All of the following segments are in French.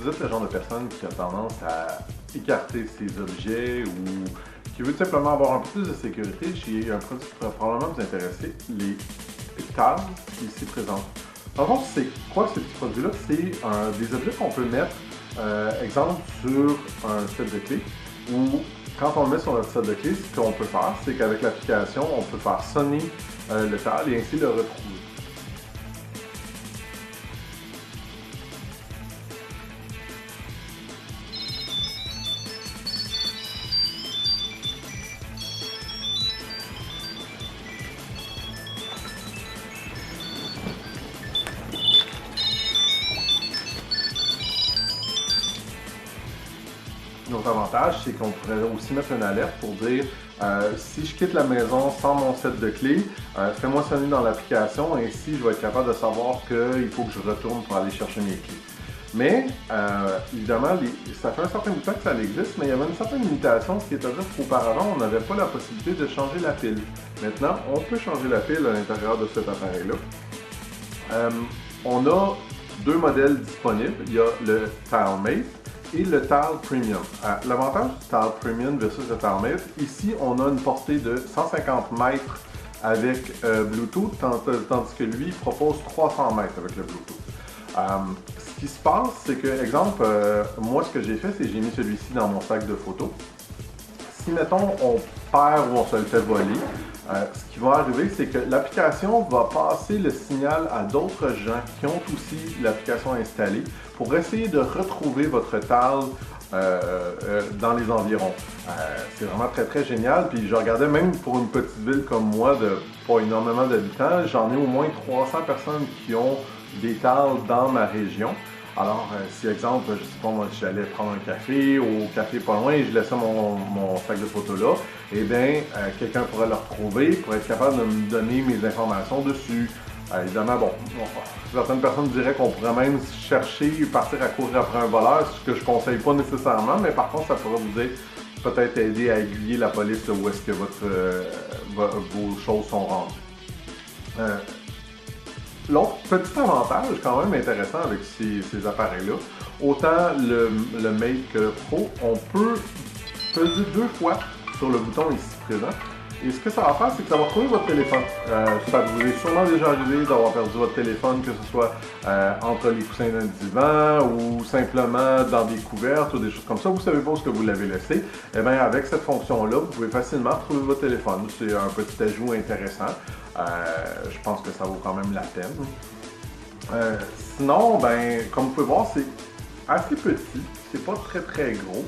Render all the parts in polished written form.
vous êtes le genre de personne qui a tendance à écarter ses objets ou qui veut tout simplement avoir un peu plus de sécurité, j'ai un produit qui pourrait probablement vous intéresser, les tables ici présentes. Par contre, c'est quoi ces petits produits-là? C'est des objets qu'on peut mettre, exemple, sur un set de clés, ou quand on le met sur notre set de clés, ce qu'on peut faire, c'est qu'avec l'application, on peut faire sonner le table et ainsi le retrouver. L'autre avantage, c'est qu'on pourrait aussi mettre une alerte pour dire si je quitte la maison sans mon set de clés, fais-moi sonner dans l'application, ainsi je vais être capable de savoir qu'il faut que je retourne pour aller chercher mes clés. Mais, évidemment, ça fait un certain bout de temps que ça existe, mais il y avait une certaine limitation, ce qui est à dire qu'auparavant, on n'avait pas la possibilité de changer la pile. Maintenant, on peut changer la pile à l'intérieur de cet appareil-là. On a deux modèles disponibles. Il y a le TileMate et le Tile Premium. L'avantage du Tile Premium versus le TileMate, ici, on a une portée de 150 mètres avec Bluetooth, tandis que lui propose 300 mètres avec le Bluetooth. Ce qui se passe, c'est que, exemple, moi, ce que j'ai fait, c'est que j'ai mis celui-ci dans mon sac de photos. Si, mettons, on perd ou on se le fait voler, ce qui va arriver, c'est que l'application va passer le signal à d'autres gens qui ont aussi l'application installée pour essayer de retrouver votre tile dans les environs. C'est vraiment très très génial. Puis je regardais même pour une petite ville comme moi, de pas énormément d'habitants, j'en ai au moins 300 personnes qui ont des tiles dans ma région. Alors, si exemple, je sais pas moi, j'allais prendre un café au café pas loin et je laissais mon sac de photos là, eh bien, quelqu'un pourrait le retrouver pour être capable de me donner mes informations dessus. Évidemment, bon, certaines personnes diraient qu'on pourrait même chercher, partir à courir après un voleur, ce que je ne conseille pas nécessairement, mais par contre, ça pourrait vous peut-être aider à aiguiller la police là, où est-ce que vos choses sont rendues. L'autre petit avantage quand même intéressant avec ces appareils-là, autant le Mate que le Pro, on peut peser 2 fois sur le bouton ici présent. Et ce que ça va faire, c'est que ça va retrouver votre téléphone. Ça vous est sûrement déjà arrivé d'avoir perdu votre téléphone, que ce soit entre les coussins d'un divan ou simplement dans des couvertes ou des choses comme ça. Vous ne savez pas où est-ce que vous l'avez laissé. Eh bien, avec cette fonction-là, vous pouvez facilement retrouver votre téléphone. C'est un petit ajout intéressant. Je pense que ça vaut quand même la peine. Sinon, ben, comme vous pouvez voir, c'est assez petit. C'est pas très très gros.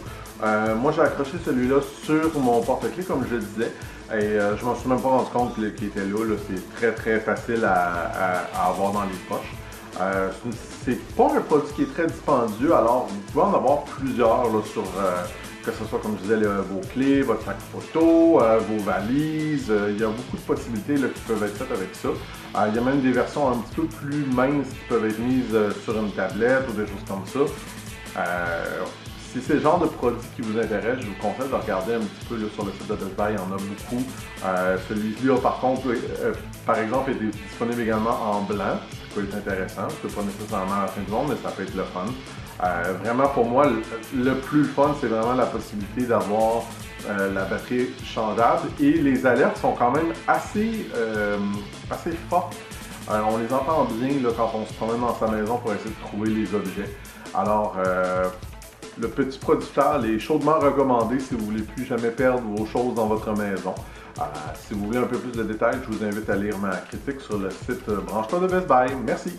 Moi, j'ai accroché celui-là sur mon porte-clés, comme je le disais. Et je m'en suis même pas rendu compte qu'il était là. C'est très très facile à avoir dans les poches. C'est pas un produit qui est très dispendieux, alors vous pouvez en avoir plusieurs là, sur que ce soit, comme je disais, vos clés, votre sac photo, vos valises. Il y a beaucoup de possibilités là, qui peuvent être faites avec ça. Il y a même des versions un petit peu plus minces qui peuvent être mises sur une tablette ou des choses comme ça. Si c'est le genre de produit qui vous intéresse, je vous conseille de regarder un petit peu là, sur le site de Best Buy, il y en a beaucoup. Celui-là, par contre, par exemple, est disponible également en blanc, ce qui peut être intéressant. C'est pas nécessairement la fin du monde, mais ça peut être le fun. Vraiment, pour moi, le plus fun, c'est vraiment la possibilité d'avoir la batterie changeable et les alertes sont quand même assez fortes. On les entend bien là, quand on se promène dans sa maison pour essayer de trouver les objets. Alors, le petit producteur est chaudement recommandé si vous ne voulez plus jamais perdre vos choses dans votre maison. Si vous voulez un peu plus de détails, je vous invite à lire ma critique sur le site Branche-toi de Best Buy. Merci!